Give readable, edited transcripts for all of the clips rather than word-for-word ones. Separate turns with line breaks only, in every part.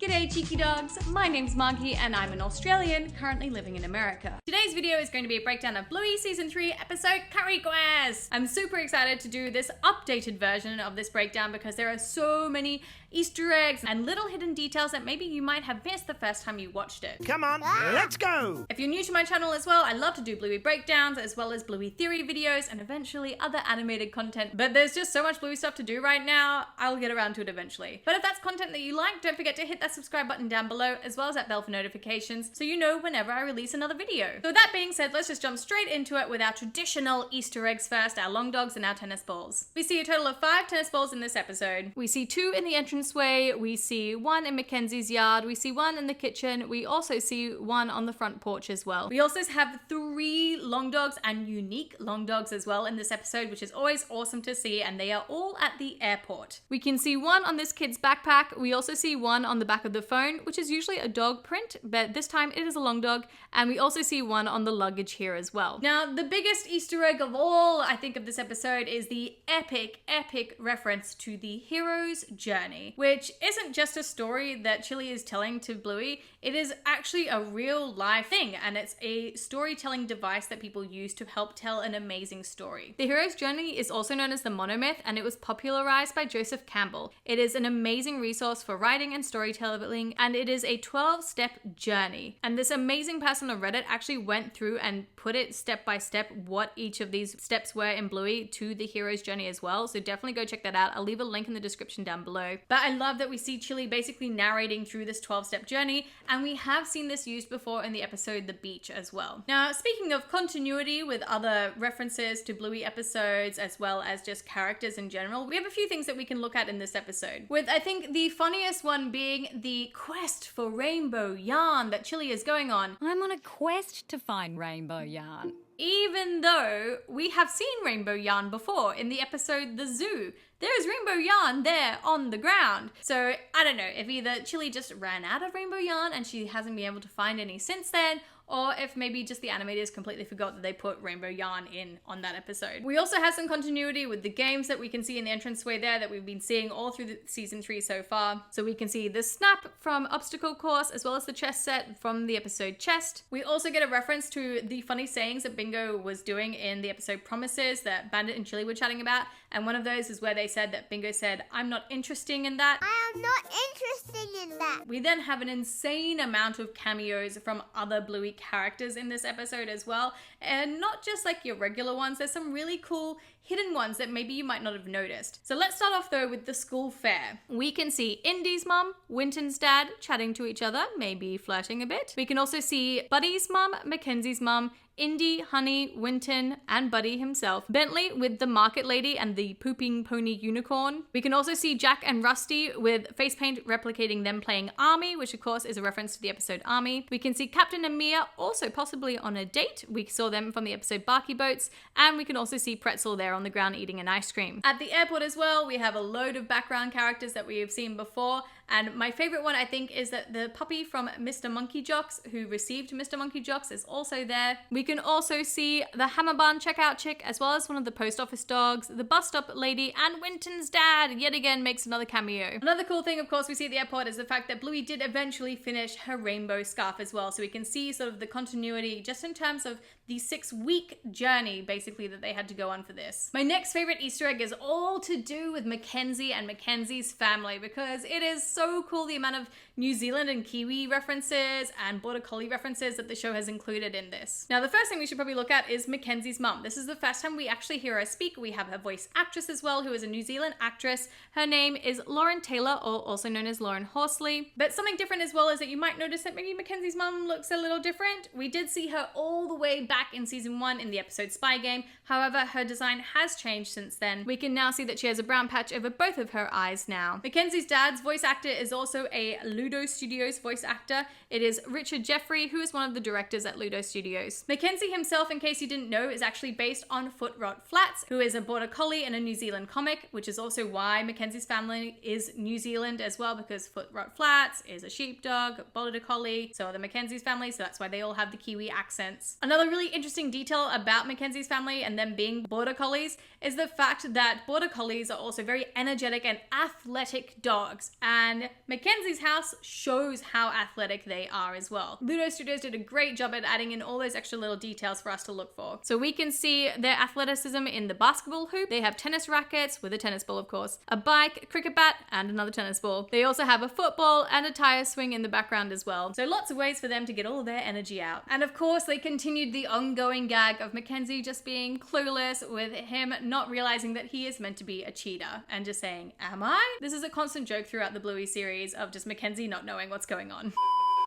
G'day cheeky dogs, my name's Magpie and I'm an Australian currently living in America. Today's video is going to be a breakdown of Bluey Season 3 episode Curry Quest. I'm super excited to do this updated version of this breakdown because there are so many Easter eggs and little hidden details that maybe you might have missed the first time you watched it.
Come on, let's go!
If you're new to my channel as well, I love to do Bluey breakdowns as well as Bluey theory videos and eventually other animated content, but there's just so much Bluey stuff to do right now, I'll get around to it eventually. But if that's content that you like, don't forget to hit that subscribe button down below as well as that bell for notifications so you know whenever I release another video. So with that being said, let's just jump straight into it with our traditional Easter eggs first, our long dogs and our tennis balls. We see a total of 5 tennis balls in this episode. We see 2 in the entranceway, we see 1 in Mackenzie's yard, we see 1 in the kitchen, we also see 1 on the front porch as well. We also have 3 long dogs and unique long dogs as well in this episode, which is always awesome to see, and they are all at the airport. We can see 1 on this kid's backpack, we also see 1 on the back of the phone, which is usually a dog print, but this time it is a long dog, and we also see 1 on the luggage here as well. Now, the biggest Easter egg of all, I think, of this episode is the epic reference to the hero's journey, which isn't just a story that Chili is telling to Bluey, it is actually a real life thing, and it's a storytelling device that people use to help tell an amazing story. The hero's journey is also known as the monomyth, and it was popularized by Joseph Campbell. It is an amazing resource for writing and storytelling, and it is a 12-step journey. And this amazing person on Reddit actually went through and put it step by step what each of these steps were in Bluey to the hero's journey as well, so definitely go check that out. I'll leave a link in the description down below. But I love that we see Chili basically narrating through this 12-step journey, and we have seen this used before in the episode The Beach as well. Now, speaking of continuity with other references to Bluey episodes as well as just characters in general, we have a few things that we can look at in this episode, with I think the funniest one being the quest for rainbow yarn that Chili is going on.
I'm on a quest to find rainbow yarn.
Even though we have seen rainbow yarn before in the episode The Zoo. There is rainbow yarn there on the ground. So I don't know if either Chili just ran out of rainbow yarn and she hasn't been able to find any since then, or if maybe just the animators completely forgot that they put rainbow yarn in on that episode. We also have some continuity with the games that we can see in the entranceway there that we've been seeing all through the season 3 so far. So we can see the snap from Obstacle Course as well as the chess set from the episode Chest. We also get a reference to the funny sayings that Bingo was doing in the episode Promises that Bandit and Chili were chatting about. And one of those is where they said that Bingo said, "I'm not interested in that."
I am not interested in that.
We then have an insane amount of cameos from other Bluey characters in this episode as well, and not just like your regular ones. There's some really cool hidden ones that maybe you might not have noticed. So let's start off though with the school fair. We can see Indy's mum, Winton's dad chatting to each other, maybe flirting a bit. We can also see Buddy's mum, Mackenzie's mum, Indy, Honey, Winton, and Buddy himself. Bentley with the market lady and the pooping pony unicorn. We can also see Jack and Rusty with face paint replicating them playing Army, which of course is a reference to the episode Army. We can see Captain and Mia also possibly on a date. We saw them from the episode Barky Boats, and we can also see Pretzel there on the ground eating an ice cream. At the airport as well, we have a load of background characters that we have seen before, and my favorite one I think is that the puppy from Mr. Monkey Jocks who received Mr. Monkey Jocks is also there. We can also see the Hammer Barn checkout chick as well as one of the post office dogs, the bus stop lady, and Winton's dad yet again makes another cameo. Another cool thing of course we see at the airport is the fact that Bluey did eventually finish her rainbow scarf as well, so we can see sort of the continuity just in terms of the 6-week journey basically that they had to go on for this. My next favorite Easter egg is all to do with Mackenzie and Mackenzie's family, because it is so cool the amount of New Zealand and Kiwi references and Border Collie references that the show has included in this. Now the first thing we should probably look at is Mackenzie's mum. This is the first time we actually hear her speak. We have her voice actress as well, who is a New Zealand actress. Her name is Lauren Taylor, or also known as Lauren Horsley. But something different as well is that you might notice that maybe Mackenzie's mum looks a little different. We did see her all the way back in season 1 in the episode Spy Game. However, her design has changed since then. We can now see that she has a brown patch over both of her eyes now. Mackenzie's dad's voice actor is also a Ludo Studios voice actor. It is Richard Jeffrey, who is one of the directors at Ludo Studios. Mackenzie himself, in case you didn't know, is actually based on Foot Rot Flats, who is a Border Collie and a New Zealand comic, which is also why Mackenzie's family is New Zealand as well, because Foot Rot Flats is a sheepdog, Border Collie, so are the Mackenzie's family, so that's why they all have the Kiwi accents. Another really interesting detail about Mackenzie's family and them being Border Collies is the fact that Border Collies are also very energetic and athletic dogs, and Mackenzie's house bus shows how athletic they are as well. Ludo Studios did a great job at adding in all those extra little details for us to look for. So we can see their athleticism in the basketball hoop. They have tennis rackets with a tennis ball, of course, a bike, a cricket bat, and another tennis ball. They also have a football and a tire swing in the background as well. So lots of ways for them to get all their energy out. And of course, they continued the ongoing gag of Mackenzie just being clueless, with him not realizing that he is meant to be a cheater and just saying, am I? This is a constant joke throughout the Bluey series of just Mackenzie not knowing what's going on.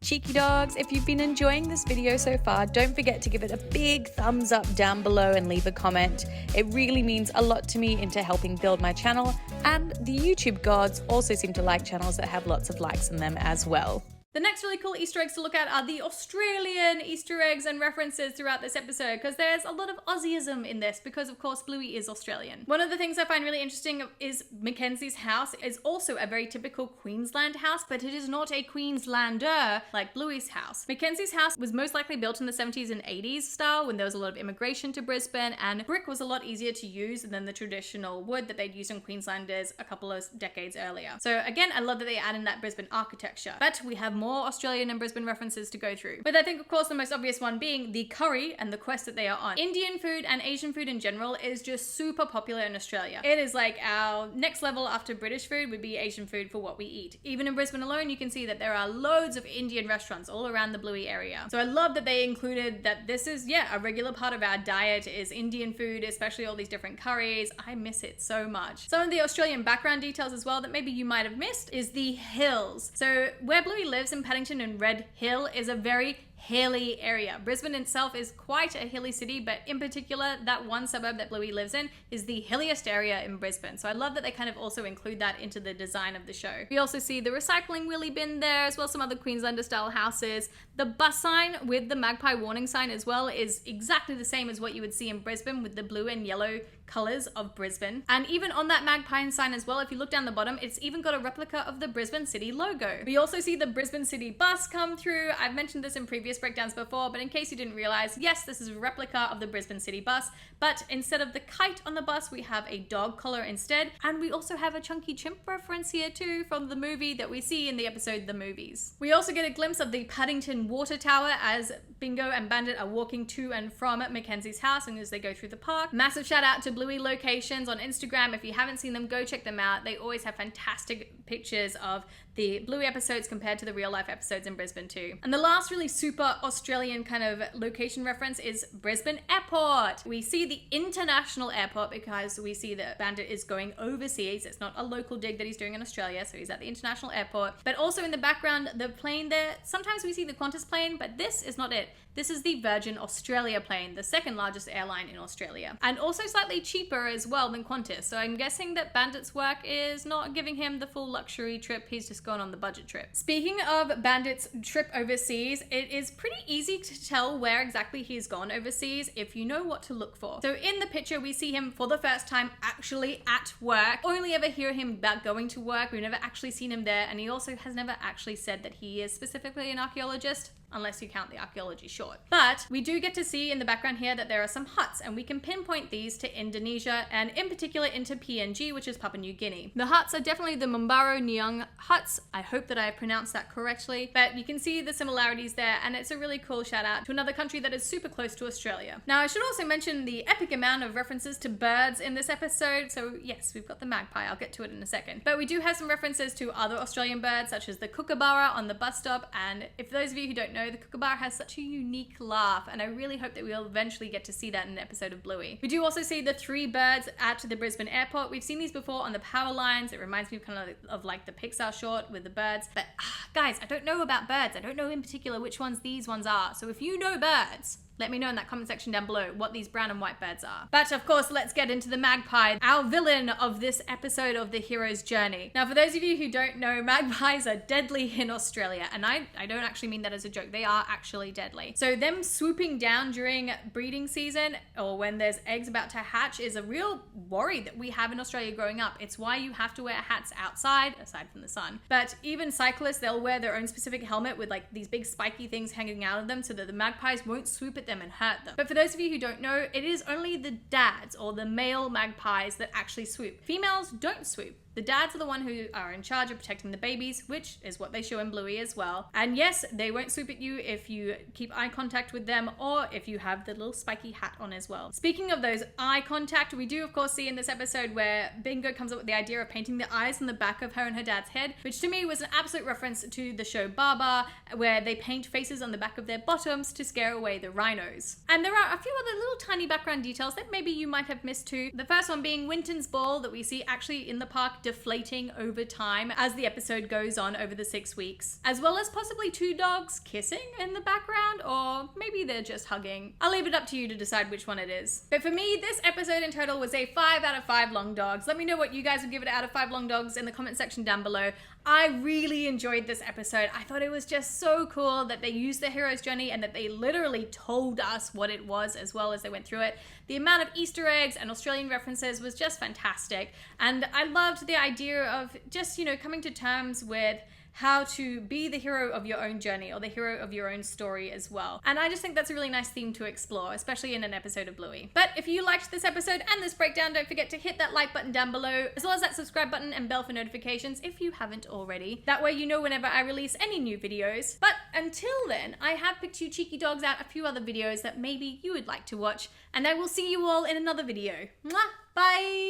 Cheeky dogs, if you've been enjoying this video so far, don't forget to give it a big thumbs up down below and leave a comment. It really means a lot to me into helping build my channel, and the YouTube gods also seem to like channels that have lots of likes in them as well.
The next really cool Easter eggs to look at are the Australian Easter eggs and references throughout this episode, because there's a lot of Aussieism in this because, of course, Bluey is Australian. One of the things I find really interesting is Mackenzie's house is also a very typical Queensland house, but it is not a Queenslander like Bluey's house. Mackenzie's house was most likely built in the 70s and 80s style when there was a lot of immigration to Brisbane, and brick was a lot easier to use than the traditional wood that they'd used on Queenslanders a couple of decades earlier. So again, I love that they add in that Brisbane architecture, but we have more Australian and Brisbane references to go through. But I think, of course, the most obvious one being the curry and the quest that they are on. Indian food and Asian food in general is just super popular in Australia. It is like our next level after British food would be Asian food for what we eat. Even in Brisbane alone, you can see that there are loads of Indian restaurants all around the Bluey area. So I love that they included that this is, a regular part of our diet is Indian food, especially all these different curries. I miss it so much. Some of the Australian background details as well that maybe you might have missed is the hills. So where Bluey lives in Paddington and Red Hill is a very hilly area. Brisbane itself is quite a hilly city, but in particular, that one suburb that Bluey lives in is the hilliest area in Brisbane. So I love that they kind of also include that into the design of the show. We also see the recycling wheelie bin there, as well as some other Queenslander style houses. The bus sign with the Magpie warning sign as well is exactly the same as what you would see in Brisbane with the blue and yellow colors of Brisbane. And even on that Magpie sign as well, if you look down the bottom, it's even got a replica of the Brisbane City logo. We also see the Brisbane City bus come through. I've mentioned this in previous breakdowns before, but in case you didn't realize, yes, this is a replica of the Brisbane City bus, but instead of the kite on the bus, we have a dog collar instead. And we also have a chunky chimp reference here too from the movie that we see in the episode The Movies. We also get a glimpse of the Paddington Water Tower as Bingo and Bandit are walking to and from Mackenzie's house and as they go through the park. Massive shout out to Bluey Locations on Instagram. If you haven't seen them, go check them out. They always have fantastic pictures of the Bluey episodes compared to the real life episodes in Brisbane too. And the last really super Australian kind of location reference is Brisbane Airport. We see the international airport because we see that Bandit is going overseas. It's not a local dig that he's doing in Australia, so he's at the international airport. But also in the background, the plane there, sometimes we see the Qantas plane, but this is not it. This is the Virgin Australia plane, the second largest airline in Australia. And also slightly cheaper as well than Qantas. So I'm guessing that Bandit's work is not giving him the full luxury trip. He's just gone on the budget trip. Speaking of Bandit's trip overseas, it is pretty easy to tell where exactly he's gone overseas if you know what to look for. So in the picture, we see him for the first time actually at work. Only ever hear him about going to work. We've never actually seen him there. And he also has never actually said that he is specifically an archaeologist, unless you count the archaeology short. But we do get to see in the background here that there are some huts, and we can pinpoint these to Indonesia, and in particular into PNG, which is Papua New Guinea. The huts are definitely the Mumbaro Nyang huts. I hope that I have pronounced that correctly, but you can see the similarities there, and it's a really cool shout out to another country that is super close to Australia. Now, I should also mention the epic amount of references to birds in this episode. So yes, we've got the magpie. I'll get to it in a second. But we do have some references to other Australian birds, such as the kookaburra on the bus stop, and if those of you who don't know, the kookaburra has such a unique laugh, and I really hope that we'll eventually get to see that in an episode of Bluey. We do also see the three birds at the Brisbane airport. We've seen these before on the power lines. It reminds me kind of like the Pixar short with the birds. But guys, I don't know about birds. I don't know in particular which ones these ones are. So if you know birds, let me know in that comment section down below what these brown and white birds are. But of course, let's get into the magpie, our villain of this episode of the hero's journey. Now, for those of you who don't know, magpies are deadly in Australia. And I don't actually mean that as a joke. They are actually deadly. So them swooping down during breeding season or when there's eggs about to hatch is a real worry that we have in Australia growing up. It's why you have to wear hats outside, aside from the sun. But even cyclists, they'll wear their own specific helmet with like these big spiky things hanging out of them so that the magpies won't swoop at them and hurt them. But for those of you who don't know, it is only the dads or the male magpies that actually swoop. Females don't swoop. The dads are the one who are in charge of protecting the babies, which is what they show in Bluey as well. And yes, they won't swoop at you if you keep eye contact with them or if you have the little spiky hat on as well. Speaking of those eye contact, we do of course see in this episode where Bingo comes up with the idea of painting the eyes on the back of her and her dad's head, which to me was an absolute reference to the show Baba, where they paint faces on the back of their bottoms to scare away the rhinos. And there are a few other little tiny background details that maybe you might have missed too. The first one being Winton's ball that we see actually in the park deflating over time as the episode goes on over the 6 weeks, as well as possibly 2 dogs kissing in the background, or maybe they're just hugging. I'll leave it up to you to decide which one it is. But for me, this episode in total was a 5 out of 5 long dogs. Let me know what you guys would give it out of 5 long dogs in the comment section down below. I really enjoyed this episode. I thought it was just so cool that they used the hero's journey and that they literally told us what it was as well as they went through it. The amount of Easter eggs and Australian references was just fantastic. And I loved the idea of just, coming to terms with how to be the hero of your own journey or the hero of your own story as well. And I just think that's a really nice theme to explore, especially in an episode of Bluey. But if you liked this episode and this breakdown, don't forget to hit that like button down below, as well as that subscribe button and bell for notifications if you haven't already. That way you know whenever I release any new videos. But until then, I have picked you cheeky dogs out a few other videos that maybe you would like to watch, and I will see you all in another video. Mwah! Bye!